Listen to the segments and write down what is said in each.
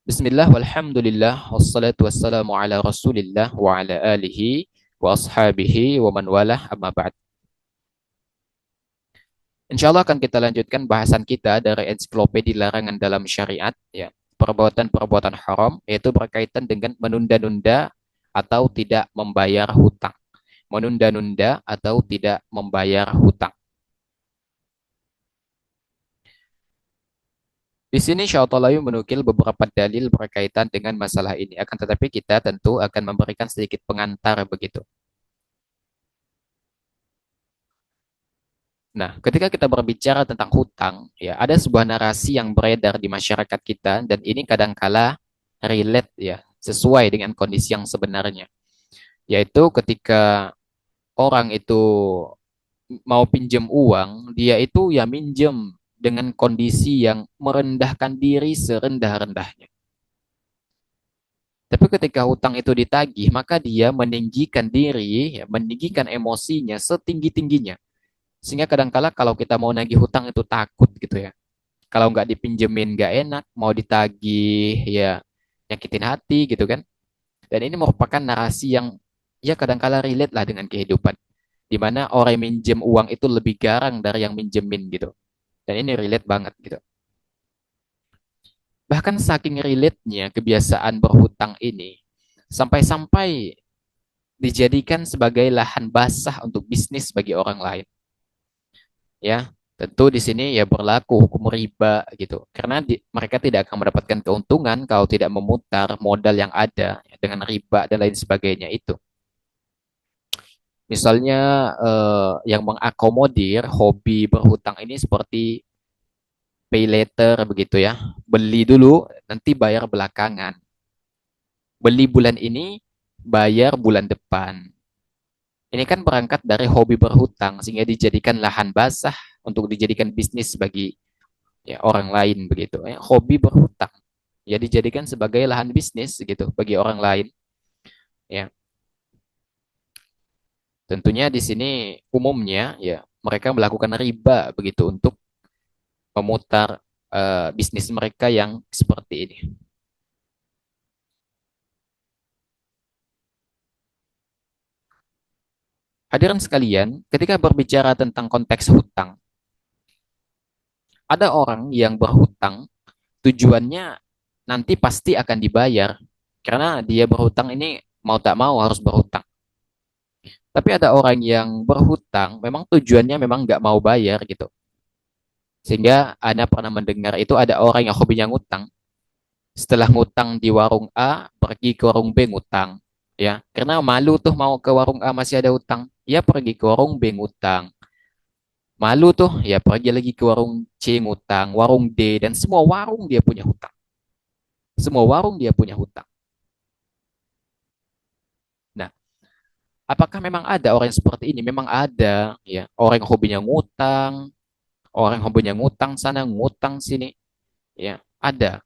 Bismillah, walhamdulillah, wassalatu wassalamu ala rasulillah wa ala alihi wa ashabihi wa man walah amma ba'd. Insya Allah akan kita lanjutkan bahasan kita dari ensiklopedia larangan dalam syariat, ya, perbuatan-perbuatan haram, yaitu berkaitan dengan menunda-nunda atau tidak membayar hutang. Menunda-nunda atau tidak membayar hutang. Di sini Syautalayu menukil beberapa dalil berkaitan dengan masalah ini. Akan tetapi kita tentu akan memberikan sedikit pengantar begitu. Nah, ketika kita berbicara tentang hutang, ya ada sebuah narasi yang beredar di masyarakat kita dan ini kadangkala relate ya, sesuai dengan kondisi yang sebenarnya. Yaitu ketika orang itu mau pinjam uang, dia itu ya minjem dengan kondisi yang merendahkan diri serendah-rendahnya. Tapi ketika hutang itu ditagih, maka dia meninggikan diri, ya, meninggikan emosinya setinggi-tingginya. Sehingga kadangkala kalau kita mau nagih hutang itu takut gitu ya. Kalau nggak dipinjemin nggak enak, mau ditagih ya nyakitin hati gitu kan. Dan ini merupakan narasi yang ya kadangkala relate lah dengan kehidupan. Di mana orang yang minjem uang itu lebih garang dari yang minjemin gitu. Dan ini relate banget gitu. Bahkan saking relate-nya kebiasaan berhutang ini, sampai-sampai dijadikan sebagai lahan basah untuk bisnis bagi orang lain. Ya, tentu di sini ya berlaku hukum riba gitu. Karena mereka tidak akan mendapatkan keuntungan kalau tidak memutar modal yang ada ya, dengan riba dan lain sebagainya itu. Misalnya yang mengakomodir hobi berhutang ini seperti pay later begitu ya. Beli dulu, nanti bayar belakangan. Beli bulan ini, bayar bulan depan. Ini kan berangkat dari hobi berhutang sehingga dijadikan lahan basah untuk dijadikan bisnis bagi ya orang lain begitu ya. Hobi berhutang ya dijadikan sebagai lahan bisnis gitu bagi orang lain ya. Tentunya di sini umumnya ya mereka melakukan riba begitu untuk memutar bisnis mereka yang seperti ini. Hadirin sekalian, ketika berbicara tentang konteks hutang, ada orang yang berhutang tujuannya nanti pasti akan dibayar karena dia berhutang ini mau tak mau harus berhutang. Tapi ada orang yang berhutang, memang tujuannya memang nggak mau bayar gitu. Sehingga Anda pernah mendengar itu ada orang yang hobinya ngutang. Setelah ngutang di warung A, pergi ke warung B ngutang. Ya, karena malu tuh mau ke warung A masih ada hutang. Ya pergi ke warung B ngutang. Malu tuh, ya pergi lagi ke warung C ngutang, warung D, dan semua warung dia punya hutang. Semua warung dia punya hutang. Nah, apakah memang ada orang yang seperti ini? Memang ada, ya. Orang yang hobinya ngutang, orang yang hobinya ngutang sana, ngutang sini, ya. Ada.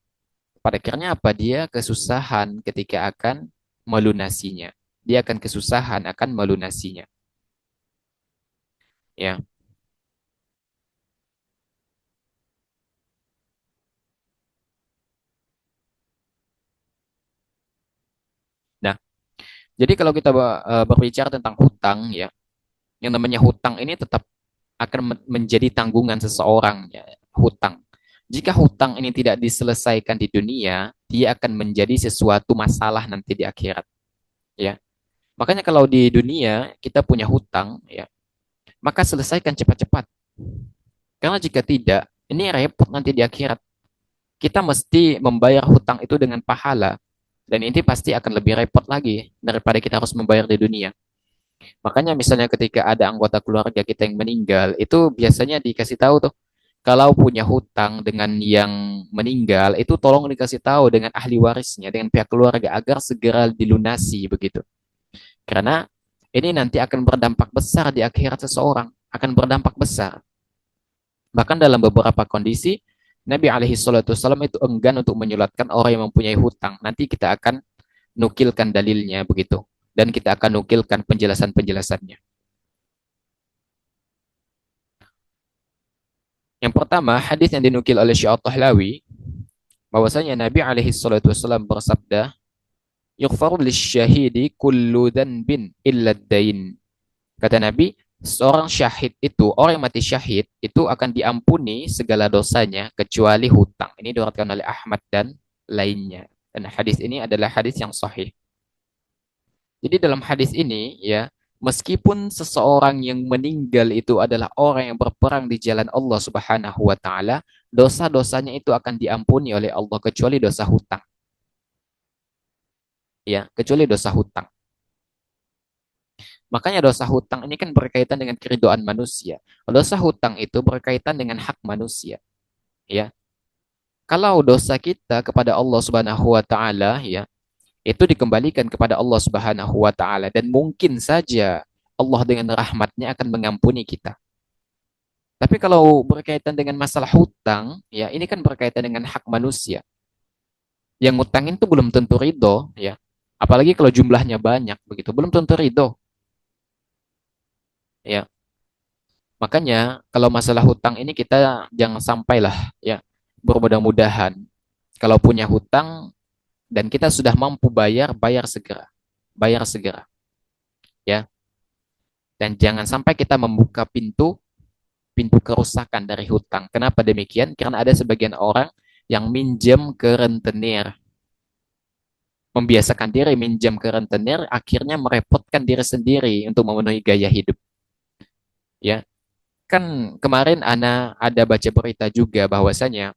Pada akhirnya apa? Dia kesusahan ketika akan melunasinya. Dia akan kesusahan akan melunasinya. Ya. Nah, jadi kalau kita berbicara tentang hutang, ya, yang namanya hutang ini tetap akan menjadi tanggungan seseorang, ya, hutang. Jika hutang ini tidak diselesaikan di dunia, dia akan menjadi sesuatu masalah nanti di akhirat, ya. Makanya kalau di dunia kita punya hutang, ya, maka selesaikan cepat-cepat. Karena jika tidak, ini repot nanti di akhirat. Kita mesti membayar hutang itu dengan pahala. Dan ini pasti akan lebih repot lagi daripada kita harus membayar di dunia. Makanya misalnya ketika ada anggota keluarga kita yang meninggal, itu biasanya dikasih tahu tuh, kalau punya hutang dengan yang meninggal, itu tolong dikasih tahu dengan ahli warisnya, dengan pihak keluarga agar segera dilunasi begitu. Karena ini nanti akan berdampak besar di akhirat seseorang, akan berdampak besar. Bahkan dalam beberapa kondisi, Nabi alaihi salatu wasallam itu enggan untuk menyulatkan orang yang mempunyai hutang. Nanti kita akan nukilkan dalilnya begitu. Dan kita akan nukilkan penjelasan-penjelasannya. Yang pertama, hadis yang dinukil oleh Syekh Tahlawi, Bahwasanya Nabi alaihi salatu wasallam bersabda, "Yughfaru lisyahidi kullu dhanbin illa ad-dain." Kata Nabi, seorang syahid itu, orang yang mati syahid, itu akan diampuni segala dosanya kecuali hutang. Ini diriwayatkan oleh Ahmad dan lainnya. Dan hadis ini adalah hadis yang sahih. Jadi dalam hadis ini, ya, meskipun seseorang yang meninggal itu adalah orang yang berperang di jalan Allah Subhanahu wa taala, dosa-dosanya itu akan diampuni oleh Allah kecuali dosa hutang, ya, kecuali dosa hutang. Makanya dosa hutang ini kan berkaitan dengan keridhaan manusia. Dosa hutang itu berkaitan dengan hak manusia, ya. Kalau dosa kita kepada Allah Subhanahu wa taala, ya, itu dikembalikan kepada Allah Subhanahu wa taala dan mungkin saja Allah dengan rahmatnya akan mengampuni kita. Tapi kalau berkaitan dengan masalah hutang, ya ini kan berkaitan dengan hak manusia. Yang ngutangin itu belum tentu ridho, ya. Apalagi kalau jumlahnya banyak begitu, belum tentu ridho, ya. Makanya kalau masalah hutang ini kita jangan sampailah, ya, bermudah-mudahan kalau punya hutang dan kita sudah mampu bayar, bayar segera, ya. Dan jangan sampai kita membuka pintu pintu kerusakan dari hutang. Kenapa demikian? Karena ada sebagian orang yang minjem ke rentenir, membiasakan diri minjam ke rentenir, akhirnya merepotkan diri sendiri untuk memenuhi gaya hidup. Ya, kan kemarin Ana ada baca berita juga bahwasanya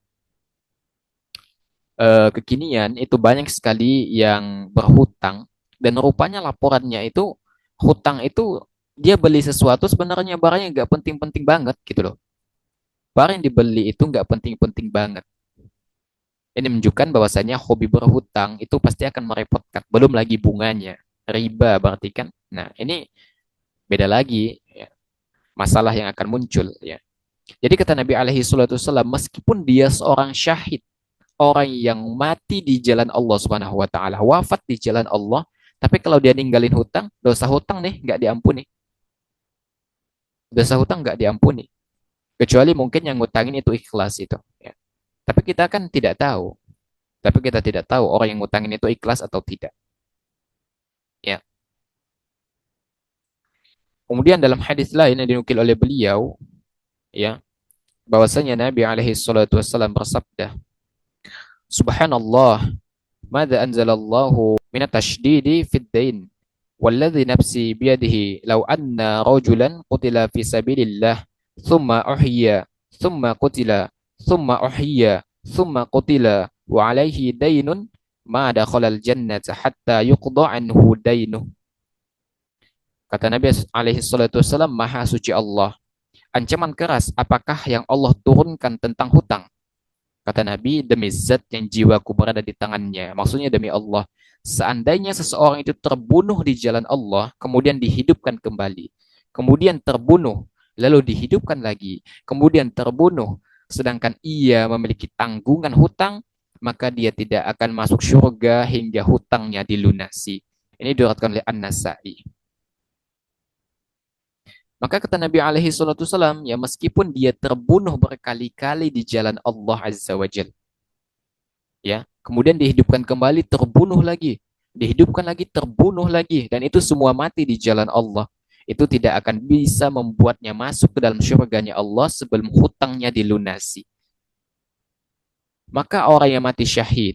kekinian itu banyak sekali yang berhutang dan rupanya laporannya itu hutang itu dia beli sesuatu sebenarnya barangnya nggak penting-penting banget gitu loh. Barang yang dibeli itu nggak penting-penting banget. Ini menunjukkan bahwasanya hobi berhutang itu pasti akan merepotkan. Belum lagi bunganya, riba berarti kan. Nah, ini beda lagi, ya, masalah yang akan muncul, ya. Jadi kata Nabi alaihi salatu wasallam, meskipun dia seorang syahid, orang yang mati di jalan Allah Subhanahu wa taala, wafat di jalan Allah, tapi kalau dia ninggalin hutang, dosa hutang nih nggak diampuni. Dosa hutang nggak diampuni. Kecuali mungkin yang ngutangin itu ikhlas itu, ya. Tapi kita kan tidak tahu. Tapi kita tidak tahu orang yang ngutangin itu ikhlas atau tidak. Ya. Kemudian dalam hadis lain yang dinukil oleh beliau, ya, bahwasanya Nabi alaihi salatu wasallam bersabda, "Subhanallah, madza anzalallahu min at-tashdidi fid dain, walladzi nafsi biyadihi law anna rajulan qutila fi sabilillah, thumma uhyiya, thumma qutila, thumma uhyiya, thumma qutila wa alaihi dainun ma dakhala al-jannata hatta yuqda anhu dainuh." Kata Nabi alaihi salatu wasallam, Maha suci Allah. Ancaman keras apakah yang Allah turunkan tentang hutang? Kata Nabi, demi zat yang jiwaku berada di tangannya. Maksudnya demi Allah. Seandainya seseorang itu terbunuh di jalan Allah, kemudian dihidupkan kembali. Kemudian terbunuh, lalu dihidupkan lagi. Kemudian terbunuh, sedangkan ia memiliki tanggungan hutang, maka dia tidak akan masuk surga hingga hutangnya dilunasi. Ini diriwayatkan oleh An-Nasa'i. Maka kata Nabi alaihi salatu wasallam, ya meskipun dia terbunuh berkali-kali di jalan Allah Azza wa Jal, ya, kemudian dihidupkan kembali, terbunuh lagi, dihidupkan lagi, terbunuh lagi, dan itu semua mati di jalan Allah, itu tidak akan bisa membuatnya masuk ke dalam syurganya Allah sebelum hutangnya dilunasi. Maka orang yang mati syahid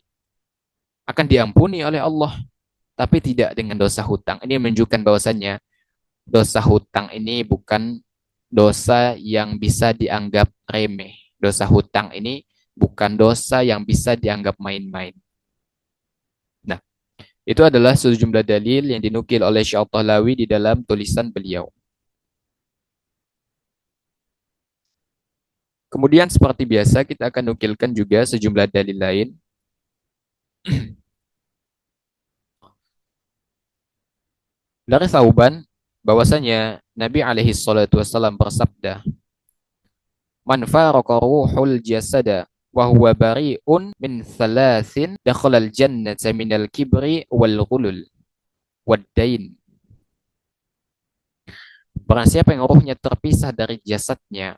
akan diampuni oleh Allah, tapi tidak dengan dosa hutang. Ini menunjukkan bahwasannya dosa hutang ini bukan dosa yang bisa dianggap remeh. Dosa hutang ini bukan dosa yang bisa dianggap main-main. Nah, itu adalah sejumlah dalil yang dinukil oleh Syekh Tahlawi di dalam tulisan beliau. Kemudian seperti biasa kita akan nukilkan juga sejumlah dalil lain. Dari Thauban bahwasanya Nabi alaihi salatu wasallam bersabda, "Man faraqa ruhul jasada wa huwa bari'un min thalathin dakhala al-jannata minal kibri wal ghulul wad dain." Barang siapa yang ruhnya terpisah dari jasadnya,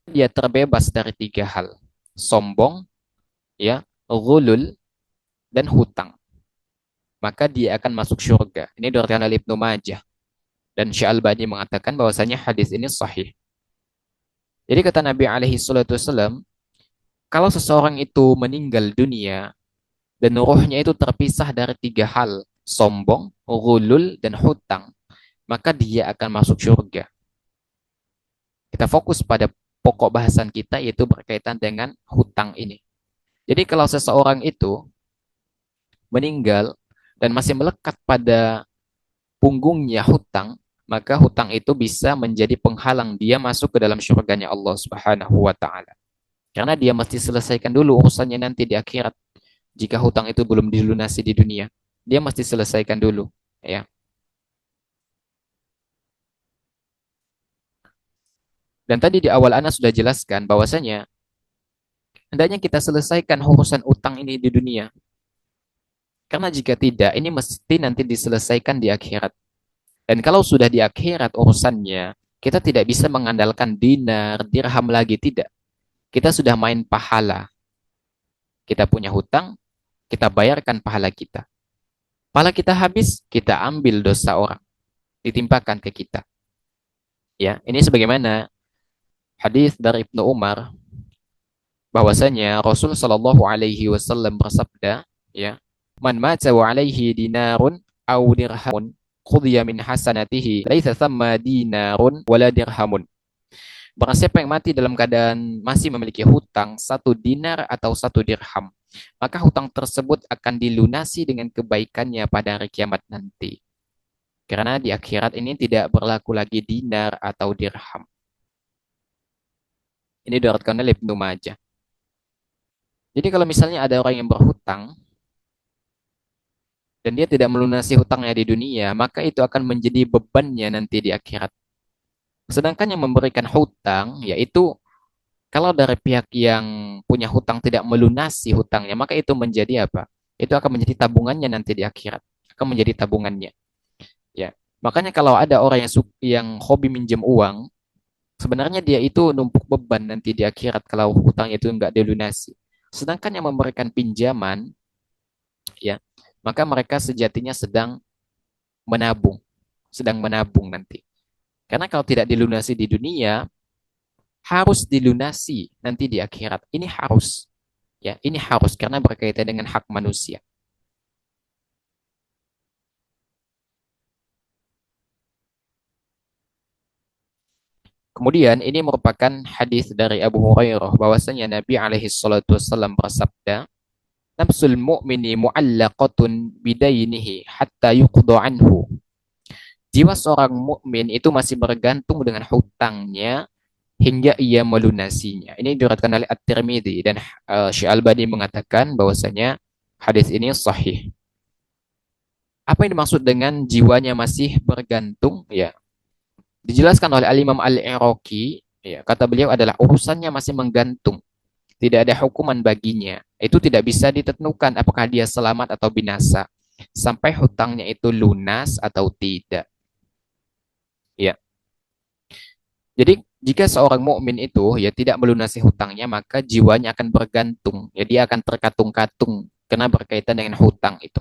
dia terbebas dari tiga hal. Sombong, ya, ghulul, dan hutang, maka dia akan masuk surga. Ini diriwayatkan oleh Ibnu Majah, dan Syalbani mengatakan bahwasanya hadis ini sahih. Jadi kata Nabi alaihi salatu wasallam, kalau seseorang itu meninggal dunia dan ruhnya itu terpisah dari tiga hal, sombong, ghulul, dan hutang, maka dia akan masuk surga. Kita fokus pada pokok bahasan kita, yaitu berkaitan dengan hutang ini. Jadi kalau seseorang itu meninggal dan masih melekat pada punggungnya hutang, maka hutang itu bisa menjadi penghalang dia masuk ke dalam surganya Allah Subhanahu wa taala. Karena dia mesti selesaikan dulu urusannya nanti di akhirat. Jika hutang itu belum dilunasi di dunia, dia mesti selesaikan dulu, ya. Dan tadi di awal Ana sudah jelaskan bahwasanya hendaknya kita selesaikan urusan utang ini di dunia. Karena jika tidak, ini mesti nanti diselesaikan di akhirat. Dan kalau sudah di akhirat urusannya, kita tidak bisa mengandalkan dinar, dirham lagi, tidak. Kita sudah main pahala. Kita punya hutang, kita bayarkan pahala kita. Pahala kita habis, kita ambil dosa orang, ditimpakan ke kita. Ya, ini sebagaimana hadis dari Ibnu Umar bahwasanya Rasul Shallallahu Alaihi Wasallam bersabda, ya, man mata wa alaihi dinarun aw dirhamun qudhiya min hasanatihi laisa thamma dinarun wala dirhamun. Barang siapa yang mati dalam keadaan masih memiliki hutang 1 dinar atau 1 dirham, maka hutang tersebut akan dilunasi dengan kebaikannya pada hari kiamat nanti. Karena di akhirat ini tidak berlaku lagi dinar atau dirham. Ini diriwayatkan oleh Ibnu Majah. Jadi kalau misalnya ada orang yang berhutang dan dia tidak melunasi hutangnya di dunia, maka itu akan menjadi bebannya nanti di akhirat. Sedangkan yang memberikan hutang, yaitu kalau dari pihak yang punya hutang tidak melunasi hutangnya, maka itu menjadi apa? Itu akan menjadi tabungannya nanti di akhirat. Akan menjadi tabungannya. Ya, makanya kalau ada orang yang hobi minjem uang, sebenarnya dia itu numpuk beban nanti di akhirat kalau hutangnya itu nggak dilunasi. Sedangkan yang memberikan pinjaman, ya, maka mereka sejatinya sedang menabung nanti. Karena kalau tidak dilunasi di dunia, harus dilunasi nanti di akhirat. Ini harus, ya, ini harus karena berkaitan dengan hak manusia. Kemudian ini merupakan hadis dari Abu Hurairah bahwasanya Nabi alaihi salatu wasallam bersabda, "Nafsul mu'mini mu'allaqatun bidainihi hatta yuqda anhu." Jiwa seorang mukmin itu masih bergantung dengan hutangnya hingga ia melunasinya. Ini diriwayatkan oleh At-Tirmidzi dan Syekh Albani mengatakan bahwasanya hadis ini sahih. Apa yang dimaksud dengan jiwanya masih bergantung? Ya, dijelaskan oleh Al-Imam Al-Iraqi, ya, kata beliau adalah urusannya masih menggantung. Tidak ada hukuman baginya. Itu tidak bisa ditentukan apakah dia selamat atau binasa sampai hutangnya itu lunas atau tidak. Ya. Jadi jika seorang mukmin itu ya tidak melunasi hutangnya, maka jiwanya akan bergantung. Ya, dia akan terkatung-katung karena berkaitan dengan hutang itu.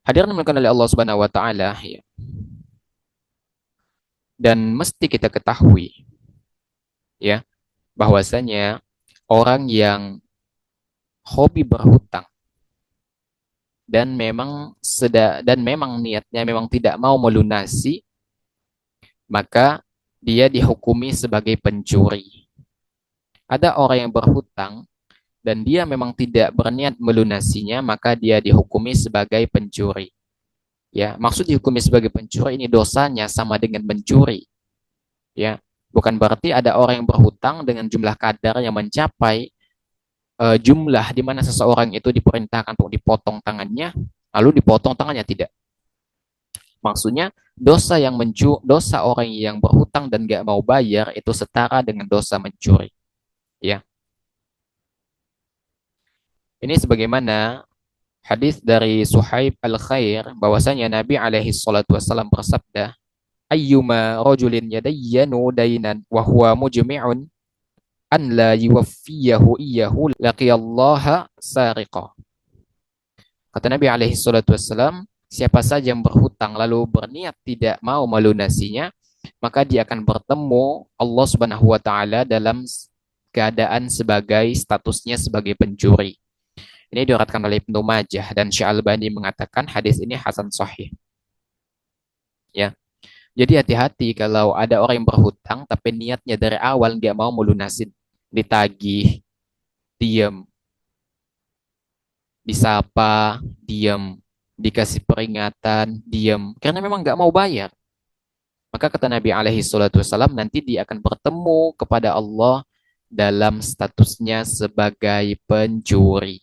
Hadirin dimulakan oleh Allah Subhanahu wa taala, ya. Dan mesti kita ketahui, ya, bahwasanya orang yang hobi berhutang dan memang niatnya memang tidak mau melunasi, maka dia dihukumi sebagai pencuri. Ada orang yang berhutang dan dia memang tidak berniat melunasinya, maka dia dihukumi sebagai pencuri. Ya, maksud dihukumi sebagai pencuri ini dosanya sama dengan mencuri. Ya, bukan berarti ada orang yang berhutang dengan jumlah kadar yang mencapai jumlah di mana seseorang itu diperintahkan untuk dipotong tangannya, lalu dipotong tangannya, tidak. Maksudnya dosa orang yang berhutang dan gak mau bayar itu setara dengan dosa mencuri. Ya, ini sebagaimana hadis dari Suhaib Al-Khair bahwasanya Nabi alaihi salatu wasallam bersabda, ayyuma rajulin yadayyanu dainan wa huwa mujmi'un an la yuwaffiyahu iyyahu laqiyallaha sariqa. Kata Nabi alaihi salatu wassalam, siapa saja yang berhutang lalu berniat tidak mau melunasinya, maka dia akan bertemu Allah Subhanahu wa taala dalam keadaan sebagai statusnya sebagai pencuri. Ini diriwayatkan oleh Ibnu Majah dan Syalbani mengatakan hadis ini hasan sahih. Ya. Jadi hati-hati kalau ada orang yang berhutang tapi niatnya dari awal nggak mau melunasin, ditagih, diam, disapa, diam, dikasih peringatan, diam, karena memang nggak mau bayar. Maka kata Nabi alaihi salatu wasallam, nanti dia akan bertemu kepada Allah dalam statusnya sebagai pencuri.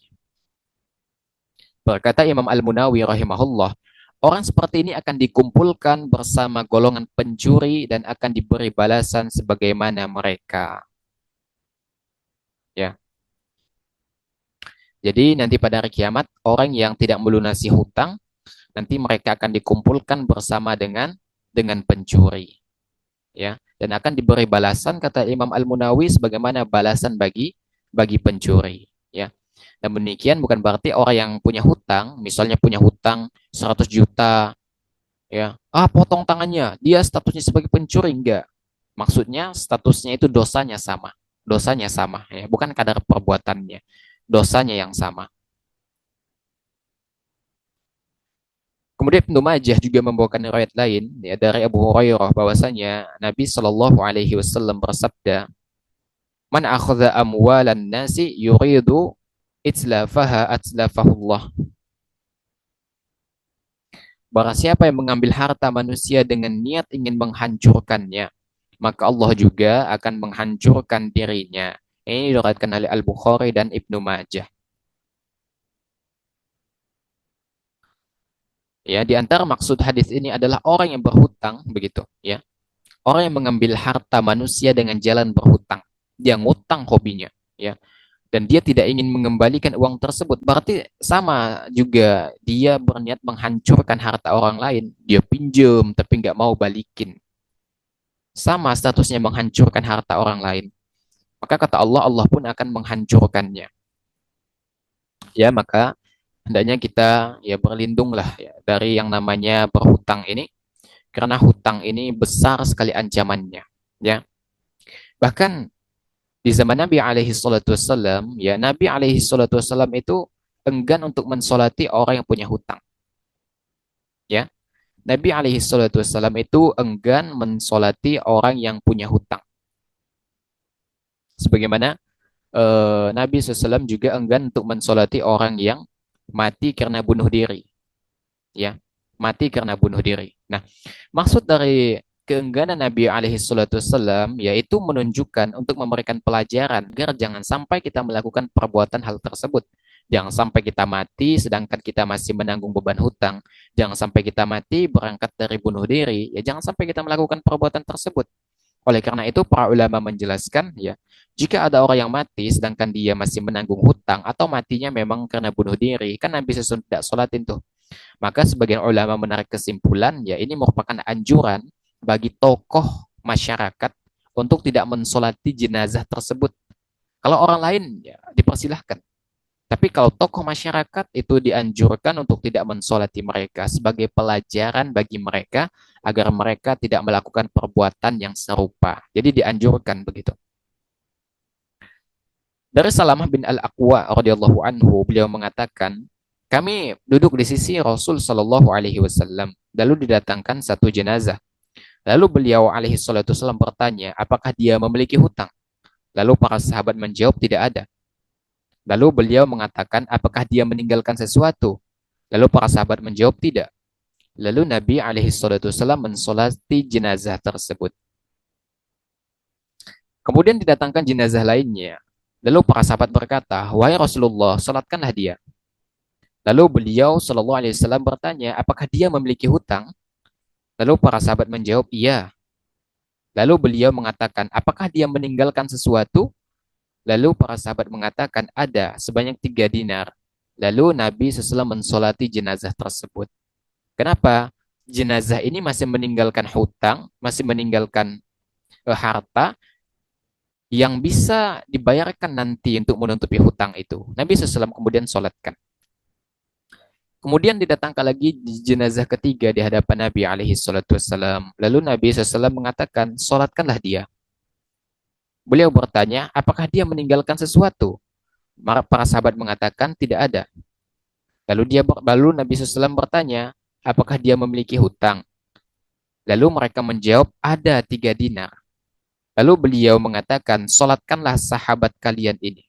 Berkata Imam Al-Munawi rahimahullah, orang seperti ini akan dikumpulkan bersama golongan pencuri dan akan diberi balasan sebagaimana mereka. Ya. Jadi nanti pada hari kiamat, orang yang tidak melunasi hutang, nanti mereka akan dikumpulkan bersama dengan pencuri. Ya, dan akan diberi balasan kata Imam Al-Munawi sebagaimana balasan bagi pencuri. Ya. Dan demikian bukan berarti orang yang punya hutang, misalnya punya hutang 100 juta, ya, potong tangannya, dia statusnya sebagai pencuri, enggak. Maksudnya statusnya itu dosanya sama, ya, bukan kadar perbuatannya, dosanya yang sama. Kemudian Ibnu Majah juga membawakan riwayat lain ya, dari Abu Hurairah bahwasanya Nabi Shallallahu Alaihi Wasallam bersabda, "Man akhadha amwalan nasi yuridu itlafaha atlafahullah." Barang siapa yang mengambil harta manusia dengan niat ingin menghancurkannya, maka Allah juga akan menghancurkan dirinya. Ini diriwayatkan oleh Al-Bukhari dan Ibnu Majah. Ya, di antara maksud hadis ini adalah orang yang berhutang begitu, ya. Orang yang mengambil harta manusia dengan jalan berhutang. Dia ngutang hobinya, ya. Dan dia tidak ingin mengembalikan uang tersebut. Berarti sama juga dia berniat menghancurkan harta orang lain. Dia pinjam tapi nggak mau balikin. Sama statusnya menghancurkan harta orang lain. Maka kata Allah, Allah pun akan menghancurkannya. Ya, maka hendaknya kita ya berlindunglah ya, dari yang namanya berhutang ini. Karena hutang ini besar sekali ancamannya. Ya. Bahkan di zaman Nabi alaihi salatu wassalam, ya Nabi alaihi salatu wassalam itu enggan untuk mensolati orang yang punya hutang. Ya, Nabi alaihi salatu wassalam itu enggan mensolati orang yang punya hutang. Sebagaimana Nabi SAW juga enggan untuk mensolati orang yang mati karena bunuh diri. Ya, mati karena bunuh diri. Nah, maksud dari keengganan Nabi alaihi salatu wassalam yaitu menunjukkan untuk memberikan pelajaran agar jangan sampai kita melakukan perbuatan hal tersebut. Jangan sampai kita mati sedangkan kita masih menanggung beban hutang. Jangan sampai kita mati berangkat dari bunuh diri. Ya jangan sampai kita melakukan perbuatan tersebut. Oleh karena itu para ulama menjelaskan ya, jika ada orang yang mati sedangkan dia masih menanggung hutang atau matinya memang karena bunuh diri, kan Nabi SAW tidak sholatin tuh. Maka sebagian ulama menarik kesimpulan, ya ini merupakan anjuran bagi tokoh masyarakat untuk tidak mensolati jenazah tersebut. Kalau orang lain, ya dipersilahkan. Tapi kalau tokoh masyarakat itu dianjurkan untuk tidak mensolati mereka sebagai pelajaran bagi mereka agar mereka tidak melakukan perbuatan yang serupa. Jadi dianjurkan begitu. Dari Salamah bin Al-Aqwa radhiyallahu anhu, beliau mengatakan, kami duduk di sisi Rasul Shallallahu Alaihi Wasallam. Lalu didatangkan satu jenazah. Lalu beliau alaihi salatu wasallam bertanya, apakah dia memiliki hutang? Lalu para sahabat menjawab tidak ada. Lalu beliau mengatakan, apakah dia meninggalkan sesuatu? Lalu para sahabat menjawab tidak. Lalu Nabi alaihi salatu wasallam mensolati jenazah tersebut. Kemudian didatangkan jenazah lainnya. Lalu para sahabat berkata, wahai Rasulullah, salatkanlah dia. Lalu beliau sallallahu alaihi wasallam bertanya, apakah dia memiliki hutang? Lalu para sahabat menjawab, iya. Lalu beliau mengatakan, apakah dia meninggalkan sesuatu? Lalu para sahabat mengatakan, ada sebanyak 3 dinar. Lalu Nabi SAW mensolati jenazah tersebut. Kenapa? Jenazah ini masih meninggalkan hutang, masih meninggalkan harta, yang bisa dibayarkan nanti untuk menutupi hutang itu. Nabi SAW kemudian sholatkan. Kemudian didatangkan lagi jenazah ketiga di hadapan Nabi alaihi salatu wassalam. Lalu Nabi SAW mengatakan, sholatkanlah dia. Beliau bertanya, apakah dia meninggalkan sesuatu? Para sahabat mengatakan tidak ada. Lalu Nabi SAW bertanya, apakah dia memiliki hutang? Lalu mereka menjawab, ada 3 dinar. Lalu beliau mengatakan, sholatkanlah sahabat kalian ini.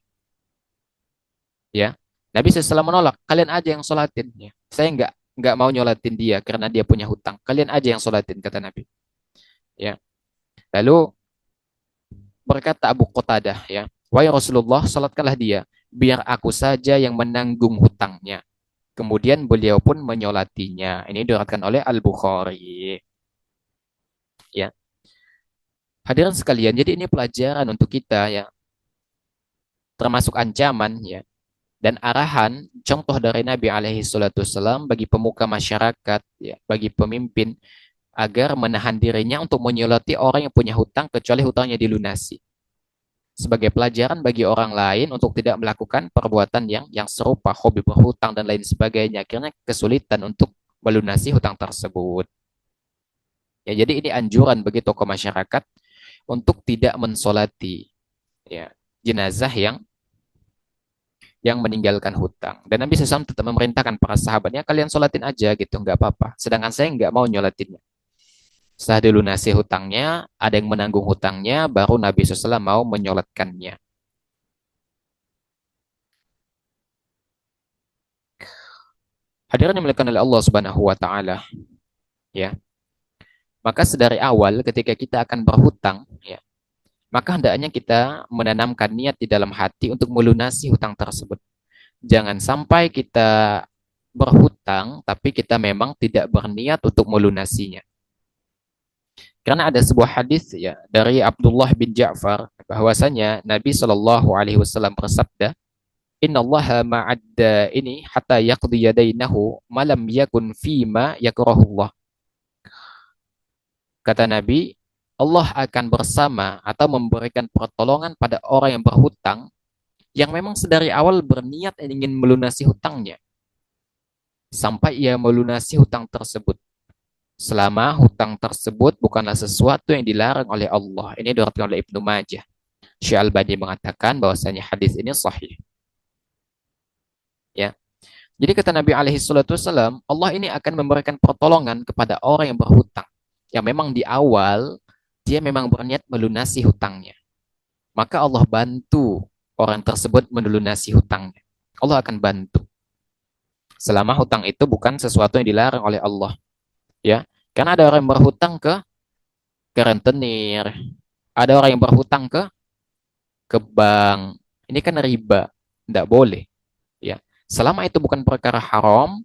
Ya, Nabi SAW menolak, kalian aja yang sholatin. Ya. Saya nggak mau nyolatin dia karena dia punya hutang. Kalian aja yang sholatin, kata Nabi. Ya, lalu berkata Abu Qatadah, ya, wahai Rasulullah, sholatkanlah dia, biar aku saja yang menanggung hutangnya. Kemudian beliau pun menyolatinya. Ini diriwayatkan oleh Al-Bukhari. Ya, hadirin sekalian, jadi ini pelajaran untuk kita ya, termasuk ancaman ya dan arahan contoh dari Nabi alaihi salatu wasallam bagi pemuka masyarakat ya, bagi pemimpin agar menahan dirinya untuk menyolati orang yang punya hutang kecuali hutangnya dilunasi. Sebagai pelajaran bagi orang lain untuk tidak melakukan perbuatan yang serupa, hobi berhutang dan lain sebagainya, akhirnya kesulitan untuk melunasi hutang tersebut. Ya, jadi ini anjuran bagi tokoh masyarakat untuk tidak mensolati ya, jenazah yang meninggalkan hutang. Dan Nabi SAW tetap memerintahkan para sahabatnya, kalian solatin aja gitu, nggak apa-apa. Sedangkan saya nggak mau nyolatinnya. Setelah dilunasi hutangnya, ada yang menanggung hutangnya, baru Nabi SAW mau menyolatkannya. Hadirin yang dimuliakan oleh Allah Subhanahu wa taala, ya. Maka sedari awal ketika kita akan berhutang, ya, maka hendaknya kita menanamkan niat di dalam hati untuk melunasi hutang tersebut. Jangan sampai kita berhutang tapi kita memang tidak berniat untuk melunasinya. Karena ada sebuah hadis ya dari Abdullah bin Ja'far bahwasanya Nabi Shallallahu alaihi wasallam bersabda, "Inna Allah ma'adda ini hatta yaqdi yadainahu malam yakun fima yakrahullah." Kata Nabi, Allah akan bersama atau memberikan pertolongan pada orang yang berhutang yang memang sedari awal berniat ingin melunasi hutangnya sampai ia melunasi hutang tersebut. Selama hutang tersebut bukanlah sesuatu yang dilarang oleh Allah. Ini diriwayatkan oleh Ibnu Majah. Syekh Al-Bani mengatakan bahwasanya hadis ini sahih. Ya. Jadi kata Nabi alaihi salatu wasallam, Allah ini akan memberikan pertolongan kepada orang yang berhutang. Yang memang di awal dia memang berniat melunasi hutangnya. Maka Allah bantu orang tersebut melunasi hutangnya. Allah akan bantu. Selama hutang itu bukan sesuatu yang dilarang oleh Allah. Ya. Karena ada orang yang berhutang ke rentenir, ada orang yang berhutang ke bank. Ini kan riba, tidak boleh. Ya, selama itu bukan perkara haram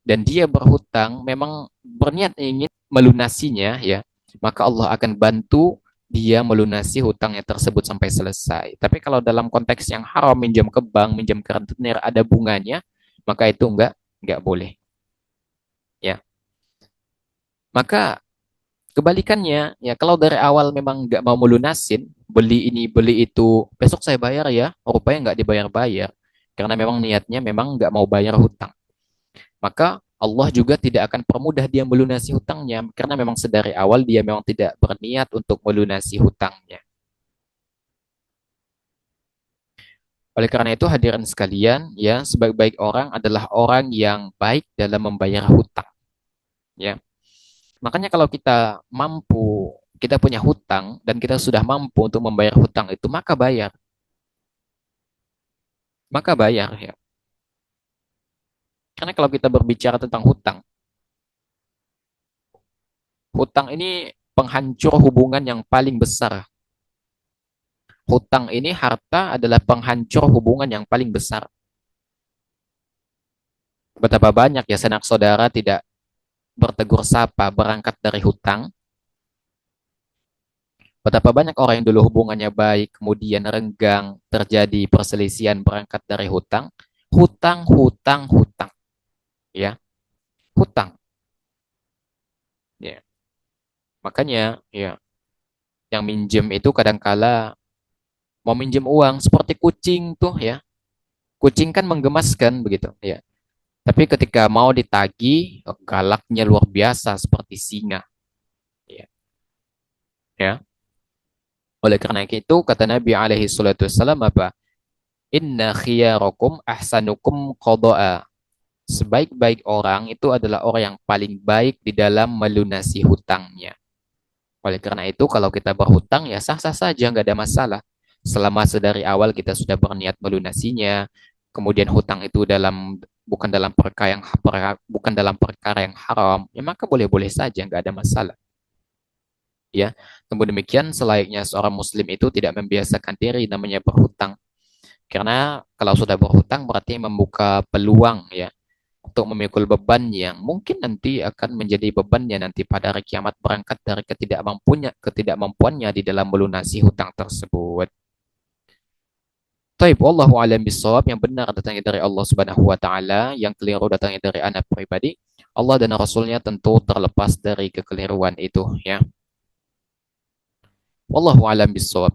dan dia berhutang memang berniat ingin melunasinya, ya, maka Allah akan bantu dia melunasi hutangnya tersebut sampai selesai. Tapi kalau dalam konteks yang haram, minjam ke bank, minjam ke rentenir, ada bunganya, maka itu enggak boleh. Ya, maka kebalikannya, ya kalau dari awal memang nggak mau melunasin, beli ini, beli itu, besok saya bayar ya, rupanya nggak dibayar-bayar. Karena memang niatnya memang nggak mau bayar hutang. Maka Allah juga tidak akan permudah dia melunasi hutangnya, karena memang sedari awal dia memang tidak berniat untuk melunasi hutangnya. Oleh karena itu hadirin sekalian, ya sebaik-baik orang adalah orang yang baik dalam membayar hutang. Ya, makanya kalau kita mampu, kita punya hutang dan kita sudah mampu untuk membayar hutang itu, maka bayar. Maka bayar ya. Karena kalau kita berbicara tentang hutang, hutang ini penghancur hubungan yang paling besar. Hutang ini harta adalah penghancur hubungan yang paling besar. Betapa banyak ya sanak saudara tidak bertegur sapa berangkat dari hutang. Betapa banyak orang yang dulu hubungannya baik, kemudian renggang, terjadi perselisihan berangkat dari hutang. Hutang, hutang, hutang. Ya, hutang. Ya. Makanya, ya, yang minjem itu kadangkala mau minjem uang seperti kucing tuh ya. Kucing kan menggemaskan begitu ya. Tapi ketika mau ditagih, galaknya luar biasa seperti singa ya. Ya. Oleh karena itu kata Nabi alaihi salatu wassalam apa? Inna khiyarakum ahsanukum qada'a. Sebaik-baik orang itu adalah orang yang paling baik di dalam melunasi hutangnya. Oleh karena itu, kalau kita berhutang ya sah-sah saja, nggak ada masalah. Selama sedari awal kita sudah berniat melunasinya, kemudian hutang itu bukan dalam perkara yang haram, ya maka boleh-boleh saja, nggak ada masalah. Ya, namun demikian selayaknya seorang Muslim itu tidak membiasakan diri namanya berhutang, karena kalau sudah berhutang berarti membuka peluang ya untuk memikul beban yang mungkin nanti akan menjadi bebannya nanti pada hari kiamat berangkat dari ketidakmampuannya di dalam melunasi hutang tersebut. Taib wallahu alam bisawab, yang benar datangnya dari Allah Subhanahu wa taala, yang keliru datangnya dari anak pribadi. Allah dan Rasulnya tentu terlepas dari kekeliruan itu ya. Wallahu alam bisawab.